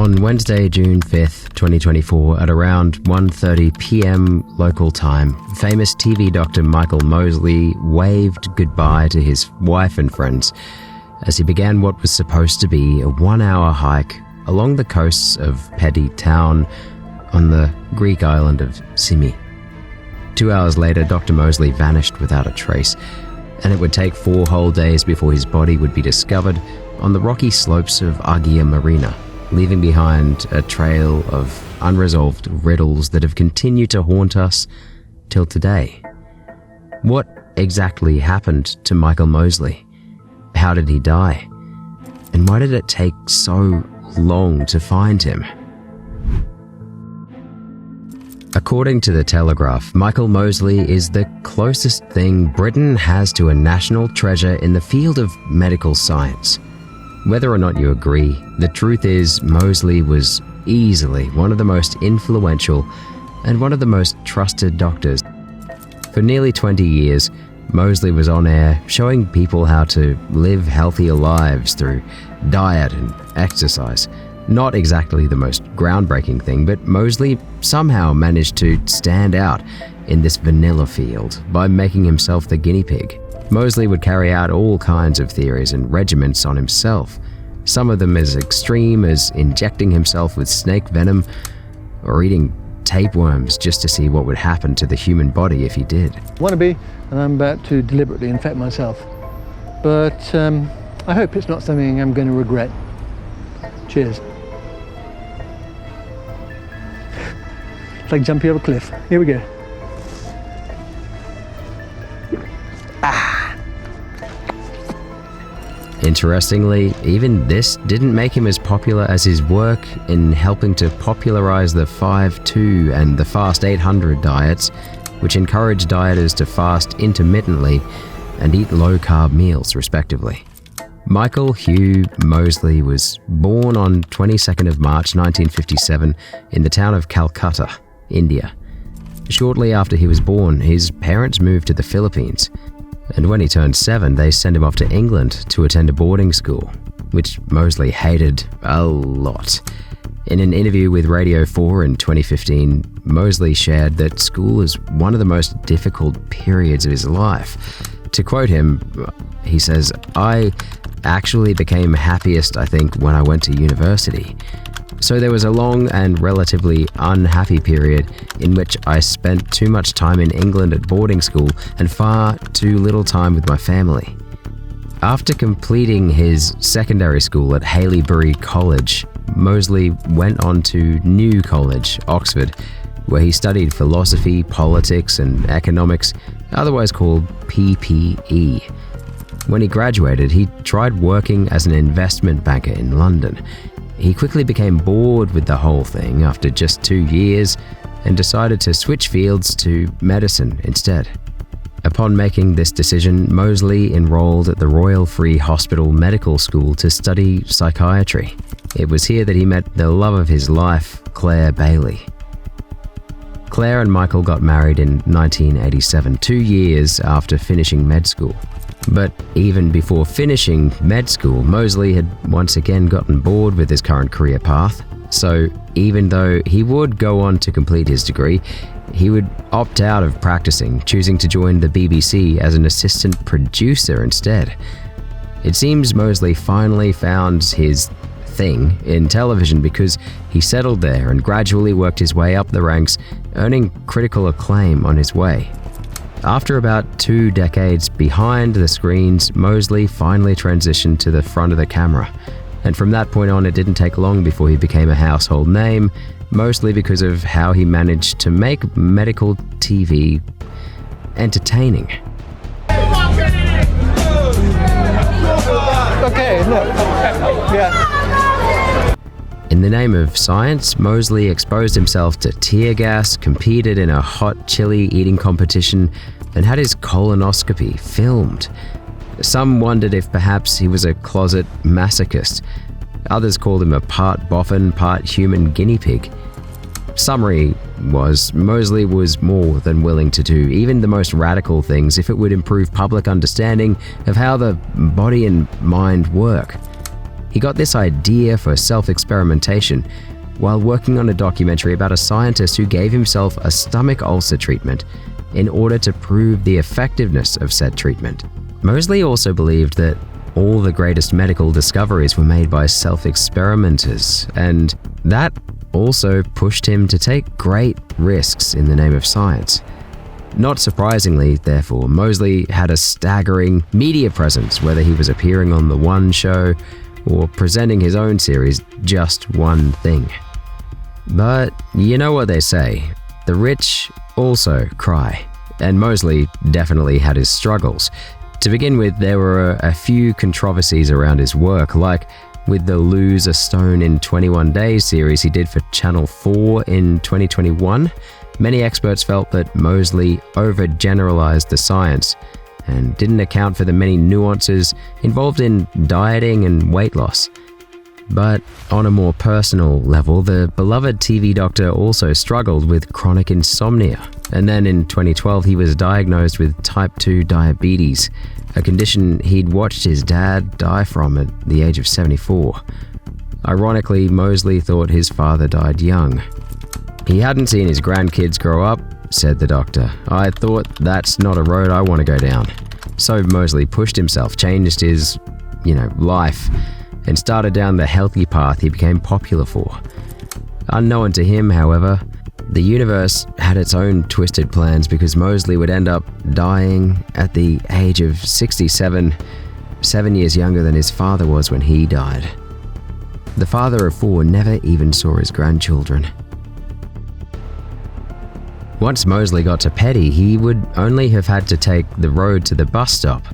On Wednesday, June 5th, 2024, at around 1:30 p.m. local time, famous TV doctor Michael Mosley waved goodbye to his wife and friends as he began what was supposed to be a 1-hour hike along the coasts of Pedi Town on the Greek island of Symi. 2 hours later, Dr. Mosley vanished without a trace, and it would take 4 whole days before his body would be discovered on the rocky slopes of Agia Marina, leaving behind a trail of unresolved riddles that have continued to haunt us till today. What exactly happened to Michael Mosley? How did he die? And why did it take so long to find him? According to The Telegraph, Michael Mosley is the closest thing Britain has to a national treasure in the field of medical science. Whether or not you agree, the truth is Mosley was easily one of the most influential and one of the most trusted doctors. For nearly 20 years, Mosley was on air showing people how to live healthier lives through diet and exercise. Not exactly the most groundbreaking thing, but Mosley somehow managed to stand out in this vanilla field by making himself the guinea pig. Mosley would carry out all kinds of theories and regimens on himself, some of them as extreme as injecting himself with snake venom or eating tapeworms just to see what would happen to the human body if he did. Wannabe, and I'm about to deliberately infect myself. But I hope it's not something I'm going to regret. Cheers. It's like jumping over a cliff. Here we go. Interestingly, even this didn't make him as popular as his work in helping to popularize the 5-2 and the Fast 800 diets, which encourage dieters to fast intermittently and eat low-carb meals, respectively. Michael Hugh Mosley was born on 22nd of March 1957 in the town of Calcutta, India. Shortly after he was born, his parents moved to the Philippines, and when he turned 7, they sent him off to England to attend a boarding school, which Mosley hated a lot. In an interview with Radio 4 in 2015, Mosley shared that school is one of the most difficult periods of his life. To quote him, he says, "I actually became happiest, I think, when I went to university. So there was a long and relatively unhappy period in which I spent too much time in England at boarding school and far too little time with my family." After completing his secondary school at Haileybury College, Mosley went on to New College, Oxford, where he studied philosophy, politics, and economics, otherwise called PPE. When he graduated, he tried working as an investment banker in London. He quickly became bored with the whole thing after just 2 years and decided to switch fields to medicine instead. Upon making this decision, Mosley enrolled at the Royal Free Hospital Medical School to study psychiatry. It was here that he met the love of his life, Claire Bailey. Claire and Michael got married in 1987, 2 years after finishing med school. But even before finishing med school, Mosley had once again gotten bored with his current career path. So even though he would go on to complete his degree, he would opt out of practicing, choosing to join the BBC as an assistant producer instead. It seems Mosley finally found his thing in television because he settled there and gradually worked his way up the ranks, earning critical acclaim on his way. After about 2 decades behind the screens, Mosley finally transitioned to the front of the camera. And from that point on, it didn't take long before he became a household name, mostly because of how he managed to make medical TV entertaining. Okay, look. Yeah. In the name of science, Mosley exposed himself to tear gas, competed in a hot chili eating competition, and had his colonoscopy filmed. Some wondered if perhaps he was a closet masochist. Others called him a part boffin, part human guinea pig. Summary was, Mosley was more than willing to do even the most radical things if it would improve public understanding of how the body and mind work. He got this idea for self-experimentation while working on a documentary about a scientist who gave himself a stomach ulcer treatment in order to prove the effectiveness of said treatment. Mosley also believed that all the greatest medical discoveries were made by self-experimenters, and that also pushed him to take great risks in the name of science. Not surprisingly, therefore, Mosley had a staggering media presence, whether he was appearing on The One Show or presenting his own series, Just One Thing. But you know what they say, the rich also cry, and Mosley definitely had his struggles. To begin with, there were a few controversies around his work, like with the Lose a Stone in 21 Days series he did for Channel 4 in 2021. Many experts felt that Mosley overgeneralized the science and didn't account for the many nuances involved in dieting and weight loss. But on a more personal level, the beloved TV doctor also struggled with chronic insomnia. And then in 2012, he was diagnosed with type 2 diabetes, a condition he'd watched his dad die from at the age of 74. Ironically, Mosley thought his father died young. He hadn't seen his grandkids grow up, said the doctor. I thought that's not a road I want to go down. So Mosley pushed himself, changed his, life, and started down the healthy path he became popular for. Unknown to him, however, the universe had its own twisted plans because Mosley would end up dying at the age of 67, 7 years younger than his father was when he died. The father of 4 never even saw his grandchildren. Once Mosley got to Pedi, he would only have had to take the road to the bus stop.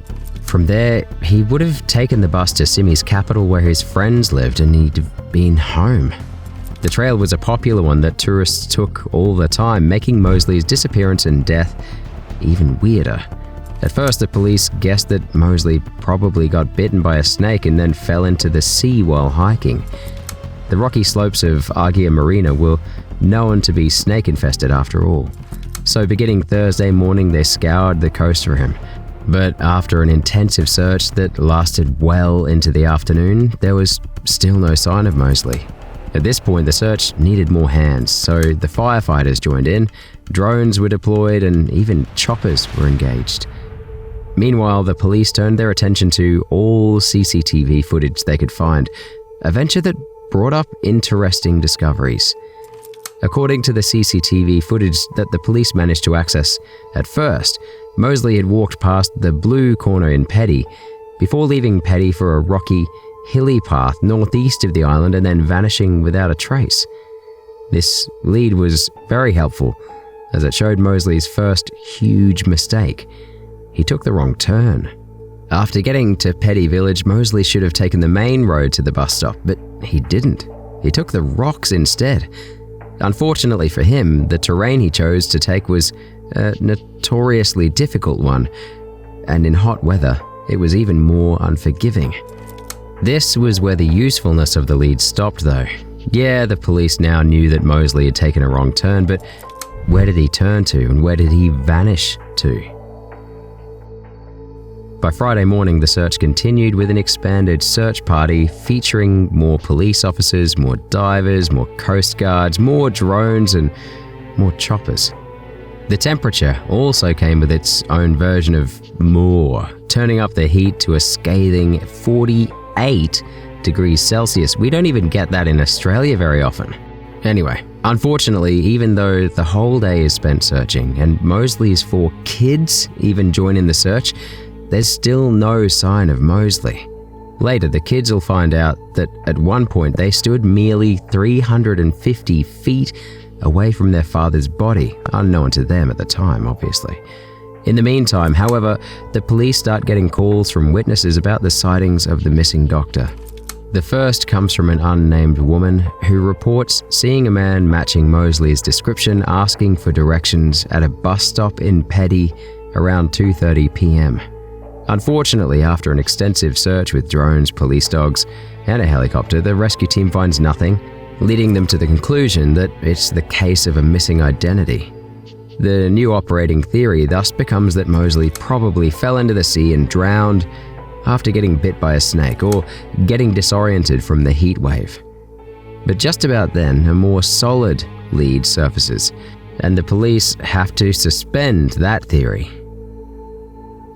From there, he would have taken the bus to Symi's capital where his friends lived, and he'd have been home. The trail was a popular one that tourists took all the time, making Mosley's disappearance and death even weirder. At first, the police guessed that Mosley probably got bitten by a snake and then fell into the sea while hiking. The rocky slopes of Agia Marina were known to be snake-infested after all. So beginning Thursday morning, they scoured the coast for him. But after an intensive search that lasted well into the afternoon, there was still no sign of Mosley. At this point, the search needed more hands, so the firefighters joined in, drones were deployed, and even choppers were engaged. Meanwhile, the police turned their attention to all CCTV footage they could find, a venture that brought up interesting discoveries. According to the CCTV footage that the police managed to access, at first, Mosley had walked past the blue corner in Pedi before leaving Pedi for a rocky, hilly path northeast of the island and then vanishing without a trace. This lead was very helpful, as it showed Mosley's first huge mistake. He took the wrong turn. After getting to Pedi village, Mosley should have taken the main road to the bus stop, but he didn't. He took the rocks instead. Unfortunately for him, the terrain he chose to take was a notoriously difficult one, and in hot weather, it was even more unforgiving. This was where the usefulness of the lead stopped though. Yeah, the police now knew that Mosley had taken a wrong turn, but where did he turn to and where did he vanish to? By Friday morning, the search continued with an expanded search party featuring more police officers, more divers, more coast guards, more drones, and more choppers. The temperature also came with its own version of more, turning up the heat to a scathing 48 degrees Celsius. We don't even get that in Australia very often. Anyway, unfortunately, even though the whole day is spent searching and Mosley's 4 kids even join in the search, there's still no sign of Mosley. Later, the kids will find out that at one point they stood merely 350 feet away from their father's body, unknown to them at the time, obviously. In the meantime, however, the police start getting calls from witnesses about the sightings of the missing doctor. The first comes from an unnamed woman who reports seeing a man matching Mosley's description asking for directions at a bus stop in Pedi around 2:30 p.m. Unfortunately, after an extensive search with drones, police dogs, and a helicopter, the rescue team finds nothing, leading them to the conclusion that it's the case of a missing identity. The new operating theory thus becomes that Mosley probably fell into the sea and drowned, after getting bit by a snake or getting disoriented from the heat wave. But just about then, a more solid lead surfaces, and the police have to suspend that theory.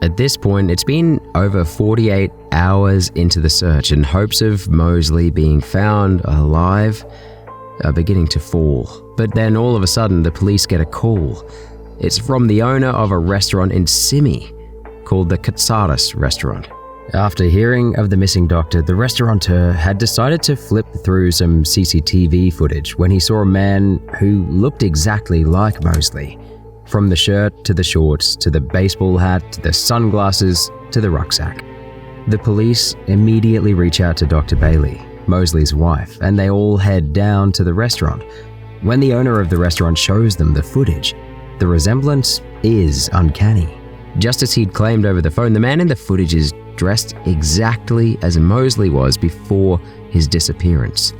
At this point, it's been over 48 hours into the search, and hopes of Mosley being found alive are beginning to fall. But then all of a sudden, the police get a call. It's from the owner of a restaurant in Symi called the Katsaris restaurant. After hearing of the missing doctor, the restaurateur had decided to flip through some CCTV footage when he saw a man who looked exactly like Mosley. From the shirt to the shorts, to the baseball hat, to the sunglasses, to the rucksack. The police immediately reach out to Dr. Bailey, Mosley's wife, and they all head down to the restaurant. When the owner of the restaurant shows them the footage, the resemblance is uncanny. Just as he'd claimed over the phone, the man in the footage is dressed exactly as Mosley was before his disappearance.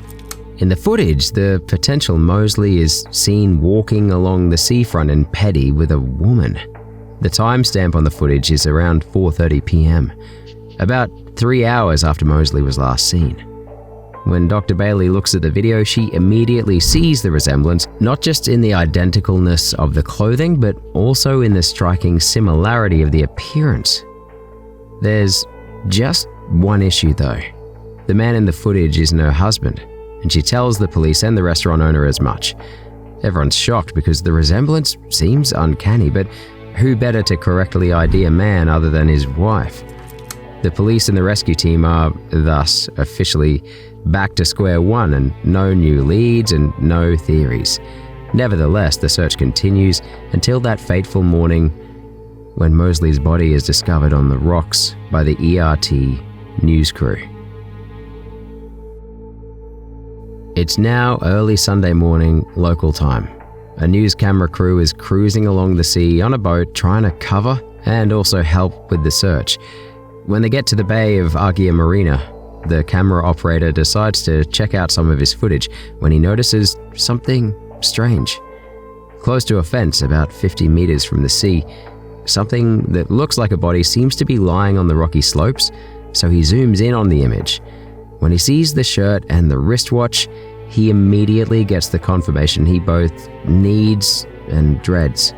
In the footage, the potential Mosley is seen walking along the seafront in Pedi with a woman. The timestamp on the footage is around 4:30 p.m., about 3 hours after Mosley was last seen. When Dr. Bailey looks at the video, she immediately sees the resemblance, not just in the identicalness of the clothing, but also in the striking similarity of the appearance. There's just one issue though. The man in the footage isn't her husband, and she tells the police and the restaurant owner as much. Everyone's shocked because the resemblance seems uncanny, but who better to correctly ID a man other than his wife? The police and the rescue team are thus officially back to square one, and no new leads and no theories. Nevertheless, the search continues until that fateful morning when Mosley's body is discovered on the rocks by the ERT news crew. It's now early Sunday morning, local time. A news camera crew is cruising along the sea on a boat trying to cover and also help with the search. When they get to the bay of Agia Marina, the camera operator decides to check out some of his footage when he notices something strange. Close to a fence about 50 meters from the sea, something that looks like a body seems to be lying on the rocky slopes, so he zooms in on the image. When he sees the shirt and the wristwatch, he immediately gets the confirmation he both needs and dreads.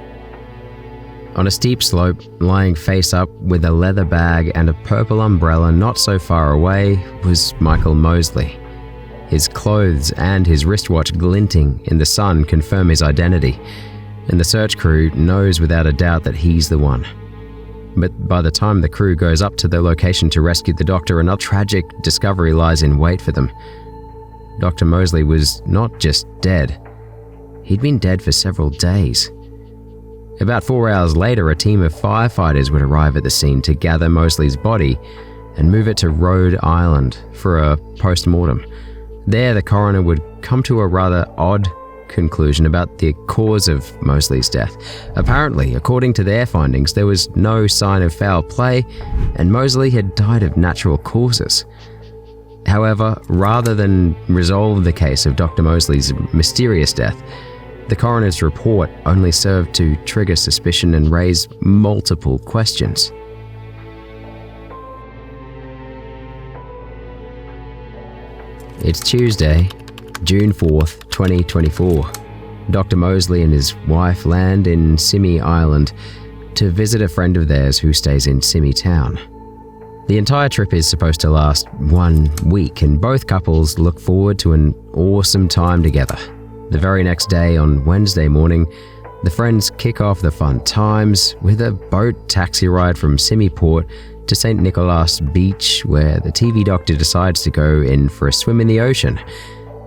On a steep slope, lying face up with a leather bag and a purple umbrella not so far away, was Michael Mosley. His clothes and his wristwatch glinting in the sun confirm his identity, and the search crew knows without a doubt that he's the one. But by the time the crew goes up to the location to rescue the doctor, another tragic discovery lies in wait for them. Dr. Mosley was not just dead. He'd been dead for several days. About 4 hours later, a team of firefighters would arrive at the scene to gather Mosley's body and move it to Rhode Island for a post-mortem. There, the coroner would come to a rather odd conclusion about the cause of Mosley's death. Apparently, according to their findings, there was no sign of foul play, and Mosley had died of natural causes. However, rather than resolve the case of Dr. Mosley's mysterious death, the coroner's report only served to trigger suspicion and raise multiple questions. It's Tuesday, June 4th, 2024. Dr. Mosley and his wife land in Symi Island to visit a friend of theirs who stays in Pedi Town. The entire trip is supposed to last 1 week, and both couples look forward to an awesome time together. The very next day, on Wednesday morning, the friends kick off the fun times with a boat taxi ride from Symi Port to St. Nicholas Beach, where the TV doctor decides to go in for a swim in the ocean.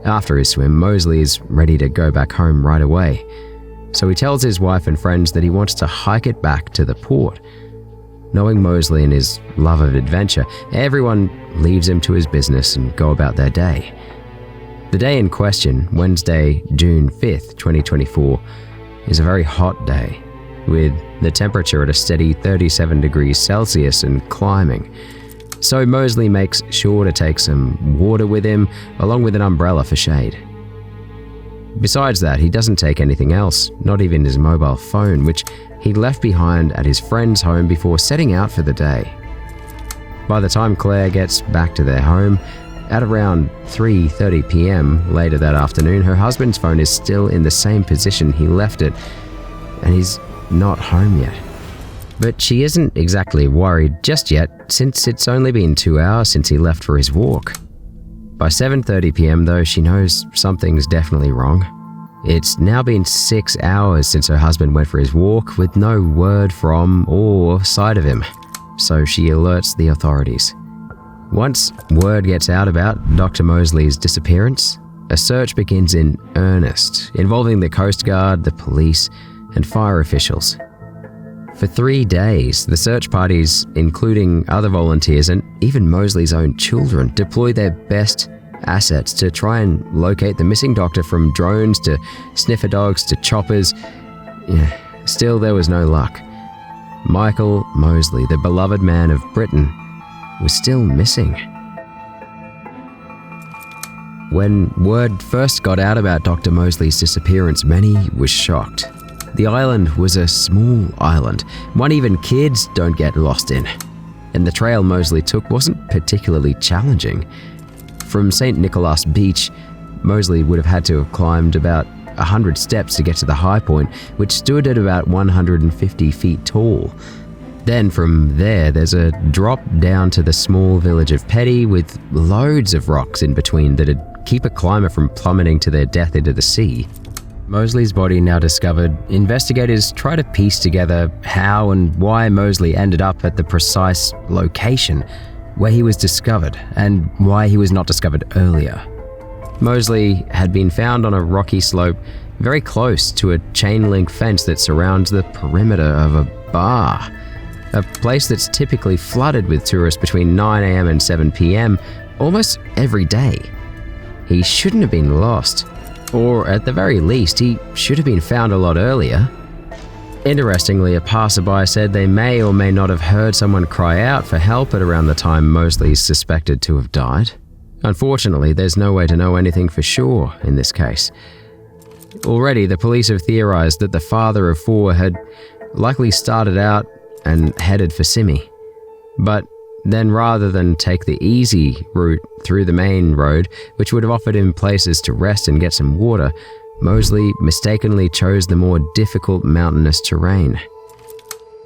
After his swim, Mosley is ready to go back home right away. So he tells his wife and friends that he wants to hike it back to the port. Knowing Mosley and his love of adventure, everyone leaves him to his business and go about their day. The day in question, Wednesday, June 5th, 2024, is a very hot day, with the temperature at a steady 37 degrees Celsius and climbing. So Mosley makes sure to take some water with him, along with an umbrella for shade. Besides that, he doesn't take anything else, not even his mobile phone, which he left behind at his friend's home before setting out for the day. By the time Claire gets back to their home, at around 3:30 p.m. later that afternoon, her husband's phone is still in the same position he left it, and he's not home yet. But she isn't exactly worried just yet, since it's only been 2 hours since he left for his walk. By 7:30 p.m. though, she knows something's definitely wrong. It's now been 6 hours since her husband went for his walk with no word from or sight of him, so she alerts the authorities. Once word gets out about Dr. Mosley's disappearance, a search begins in earnest, involving the Coast Guard, the police, and fire officials. For 3 days, the search parties, including other volunteers and even Mosley's own children, deploy their best assets to try and locate the missing doctor, from drones to sniffer dogs to choppers. Still, there was no luck. Michael Mosley, the beloved man of Britain, was still missing. When word first got out about Dr. Mosley's disappearance, many were shocked. The island was a small island, one even kids don't get lost in. And the trail Mosley took wasn't particularly challenging. From St. Nicholas Beach, Mosley would have had to have climbed about 100 steps to get to the high point, which stood at about 150 feet tall. Then from there, there's a drop down to the small village of Pedi with loads of rocks in between that'd keep a climber from plummeting to their death into the sea. Mosley's body now discovered, investigators try to piece together how and why Mosley ended up at the precise location where he was discovered and why he was not discovered earlier. Mosley had been found on a rocky slope very close to a chain-link fence that surrounds the perimeter of a bar, a place that's typically flooded with tourists between 9 a.m. and 7 p.m. almost every day. He shouldn't have been lost, or at the very least, he should have been found a lot earlier. Interestingly, a passerby said they may or may not have heard someone cry out for help at around the time Mosley is suspected to have died. Unfortunately, there's no way to know anything for sure in this case. Already, the police have theorized that the father of 4 had likely started out and headed for Symi. But then, rather than take the easy route through the main road, which would have offered him places to rest and get some water, Mosley mistakenly chose the more difficult mountainous terrain.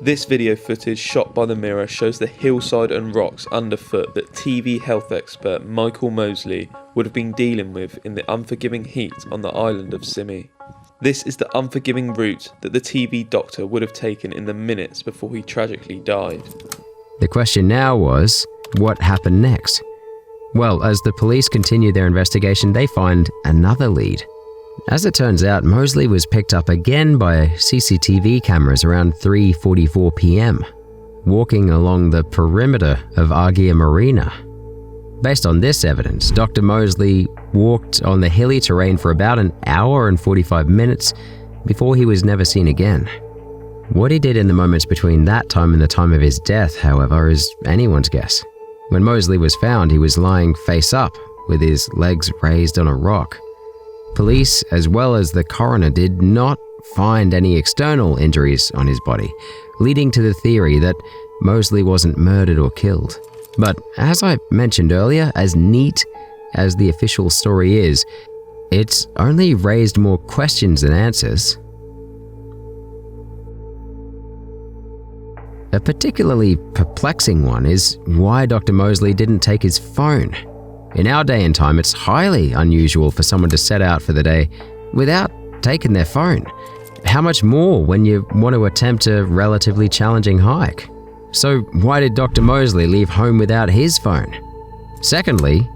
This video footage shot by the Mirror shows the hillside and rocks underfoot that TV health expert Michael Mosley would have been dealing with in the unforgiving heat on the island of Symi. This is the unforgiving route that the TV doctor would have taken in the minutes before he tragically died. The question now was, what happened next? Well, as the police continue their investigation, they find another lead. As it turns out, Mosley was picked up again by CCTV cameras around 3:44 p.m., walking along the perimeter of Agia Marina. Based on this evidence, Dr. Mosley walked on the hilly terrain for about an hour and 45 minutes before he was never seen again. What he did in the moments between that time and the time of his death, however, is anyone's guess. When Mosley was found, he was lying face up with his legs raised on a rock. Police, as well as the coroner, did not find any external injuries on his body, leading to the theory that Mosley wasn't murdered or killed. But as I mentioned earlier, as neat as the official story is, it's only raised more questions than answers. A particularly perplexing one is why Dr. Mosley didn't take his phone. In our day and time, it's highly unusual for someone to set out for the day without taking their phone. How much more when you want to attempt a relatively challenging hike? So why did Dr. Mosley leave home without his phone? Secondly,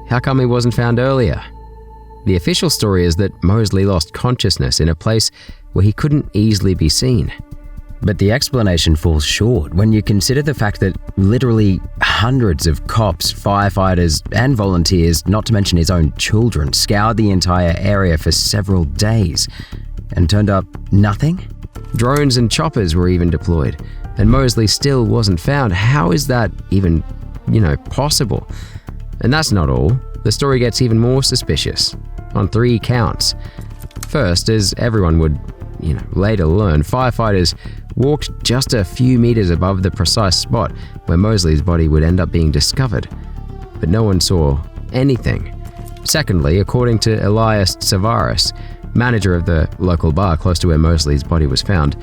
how come he wasn't found earlier? The official story is that Mosley lost consciousness in a place where he couldn't easily be seen. But the explanation falls short when you consider the fact that literally hundreds of cops, firefighters, and volunteers, not to mention his own children, scoured the entire area for several days and turned up nothing? Drones and choppers were even deployed, and Mosley still wasn't found. How is that even, possible? And that's not all. The story gets even more suspicious on 3 counts. First, as everyone would later learn, firefighters walked just a few meters above the precise spot where Mosley's body would end up being discovered, but no one saw anything. Secondly, according to Elias Savaris, manager of the local bar close to where Mosley's body was found,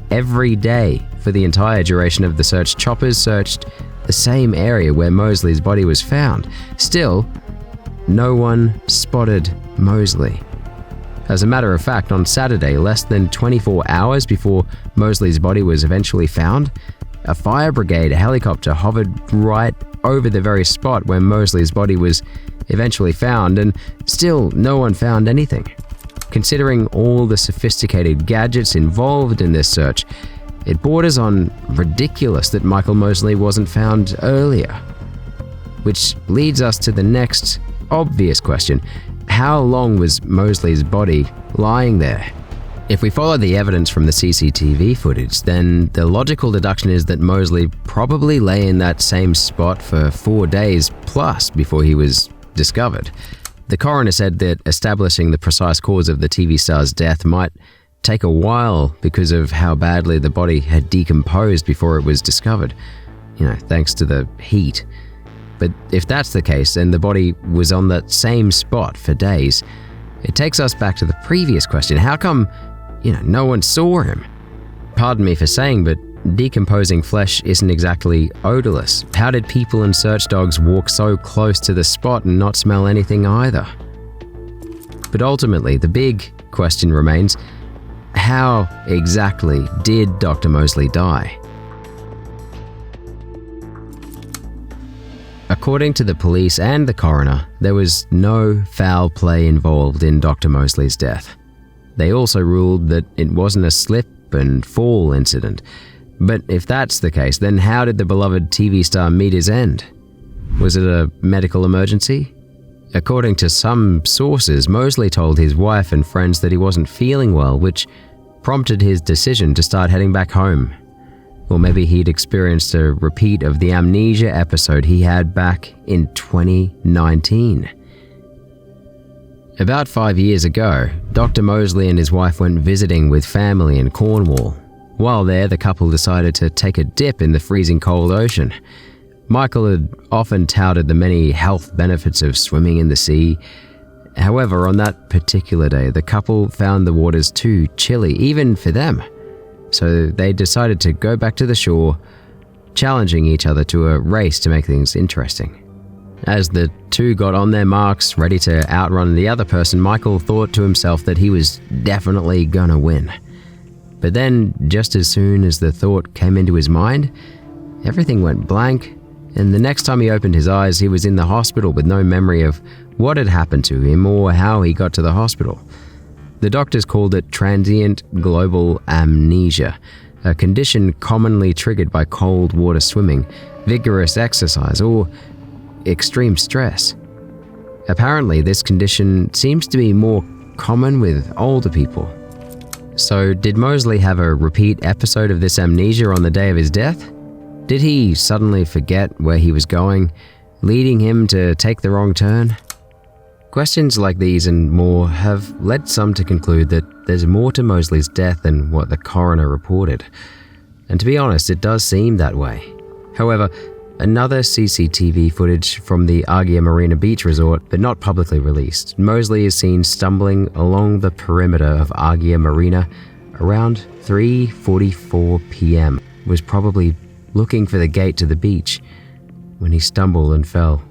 every day for the entire duration of the search, choppers searched the same area where Mosley's body was found. Still, no one spotted Mosley. As a matter of fact, on Saturday, less than 24 hours before Mosley's body was eventually found, a fire brigade helicopter hovered right over the very spot where Mosley's body was eventually found, and still no one found anything. Considering all the sophisticated gadgets involved in this search, it borders on ridiculous that Michael Mosley wasn't found earlier. Which leads us to the next obvious question. How long was Mosley's body lying there? If we follow the evidence from the CCTV footage, then the logical deduction is that Mosley probably lay in that same spot for 4 days plus before he was discovered. The coroner said that establishing the precise cause of the TV star's death might take a while because of how badly the body had decomposed before it was discovered, thanks to the heat. But if that's the case, and the body was on that same spot for days, it takes us back to the previous question. How come, no one saw him? Pardon me for saying, but decomposing flesh isn't exactly odorless. How did people and search dogs walk so close to the spot and not smell anything either? But ultimately, the big question remains, how exactly did Dr. Mosley die? According to the police and the coroner, there was no foul play involved in Dr. Mosley's death. They also ruled that it wasn't a slip and fall incident. But if that's the case, then how did the beloved TV star meet his end? Was it a medical emergency? According to some sources, Mosley told his wife and friends that he wasn't feeling well, which prompted his decision to start heading back home. Or maybe he'd experienced a repeat of the amnesia episode he had back in 2019. About 5 years ago, Dr. Mosley and his wife went visiting with family in Cornwall. While there, the couple decided to take a dip in the freezing cold ocean. Michael had often touted the many health benefits of swimming in the sea. However, on that particular day, the couple found the waters too chilly, even for them. So they decided to go back to the shore, challenging each other to a race to make things interesting. As the two got on their marks, ready to outrun the other person, Michael thought to himself that he was definitely gonna win. But then, just as soon as the thought came into his mind, everything went blank, and the next time he opened his eyes, he was in the hospital with no memory of what had happened to him or how he got to the hospital. The doctors called it transient global amnesia, a condition commonly triggered by cold water swimming, vigorous exercise, or extreme stress. Apparently, this condition seems to be more common with older people. So, did Mosley have a repeat episode of this amnesia on the day of his death? Did he suddenly forget where he was going, leading him to take the wrong turn? Questions like these and more have led some to conclude that there's more to Mosley's death than what the coroner reported. And to be honest, it does seem that way. However, another CCTV footage from the Agia Marina beach resort, but not publicly released, Mosley is seen stumbling along the perimeter of Agia Marina around 3:44 p.m. Was probably looking for the gate to the beach when he stumbled and fell.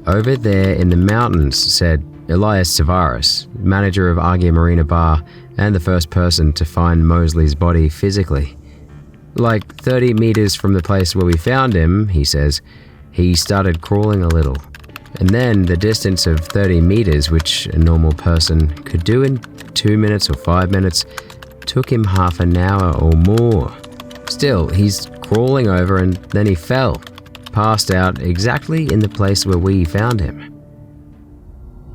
Over there in the mountains, said Elias Savaris, manager of Agia Marina Bar and the first person to find Mosley's body physically. Like 30 meters from the place where we found him, he says, he started crawling a little. And then the distance of 30 meters, which a normal person could do in 2 minutes or 5 minutes, took him half an hour or more. Still, he's crawling over and then he fell, passed out exactly in the place where we found him.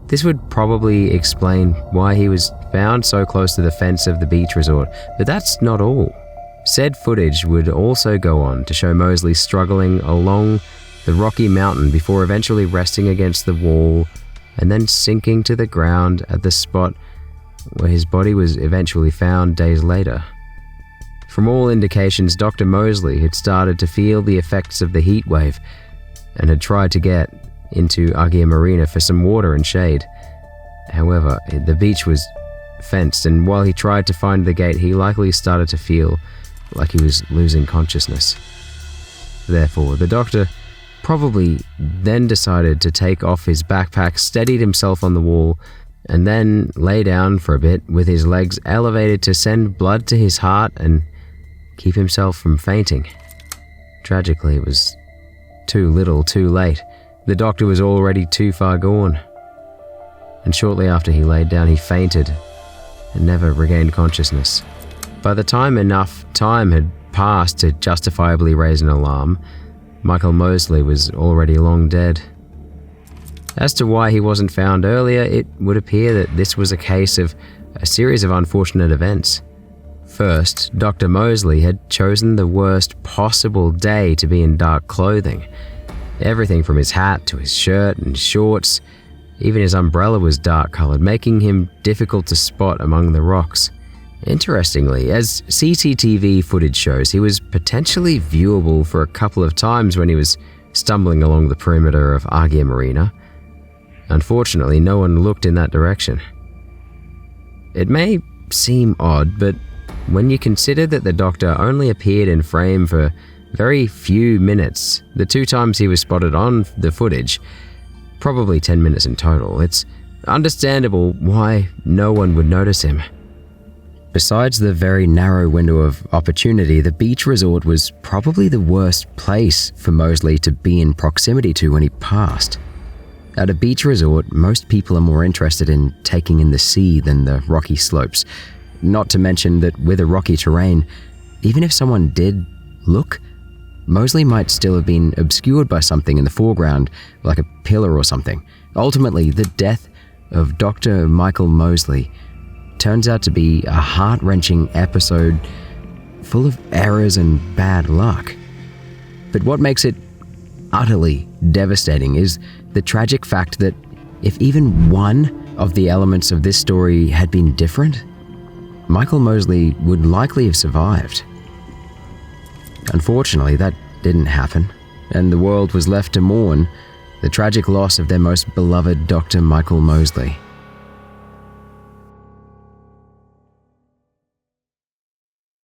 This would probably explain why he was found so close to the fence of the beach resort, but that's not all. Said footage would also go on to show Mosley struggling along the rocky mountain before eventually resting against the wall and then sinking to the ground at the spot where his body was eventually found days later. From all indications, Dr. Mosley had started to feel the effects of the heat wave and had tried to get into Agia Marina for some water and shade. However, the beach was fenced, and while he tried to find the gate, he likely started to feel like he was losing consciousness. Therefore, the doctor probably then decided to take off his backpack, steadied himself on the wall, and then lay down for a bit with his legs elevated to send blood to his heart and keep himself from fainting. Tragically, it was too little, too late. The doctor was already too far gone. And shortly after he laid down, he fainted and never regained consciousness. By the time enough time had passed to justifiably raise an alarm, Michael Mosley was already long dead. As to why he wasn't found earlier, it would appear that this was a case of a series of unfortunate events. First, Dr. Mosley had chosen the worst possible day to be in dark clothing. Everything from his hat to his shirt and shorts, even his umbrella was dark-colored, making him difficult to spot among the rocks. Interestingly, as CCTV footage shows, he was potentially viewable for a couple of times when he was stumbling along the perimeter of Agia Marina. Unfortunately, no one looked in that direction. It may seem odd, but when you consider that the doctor only appeared in frame for very few minutes, the 2 times he was spotted on the footage, probably 10 minutes in total, it's understandable why no one would notice him. Besides the very narrow window of opportunity, the beach resort was probably the worst place for Mosley to be in proximity to when he passed. At a beach resort, most people are more interested in taking in the sea than the rocky slopes. Not to mention that with a rocky terrain, even if someone did look, Mosley might still have been obscured by something in the foreground, like a pillar or something. Ultimately, the death of Dr. Michael Mosley turns out to be a heart-wrenching episode full of errors and bad luck. But what makes it utterly devastating is the tragic fact that if even one of the elements of this story had been different, Michael Mosley would likely have survived. Unfortunately, that didn't happen, and the world was left to mourn the tragic loss of their most beloved Dr. Michael Mosley.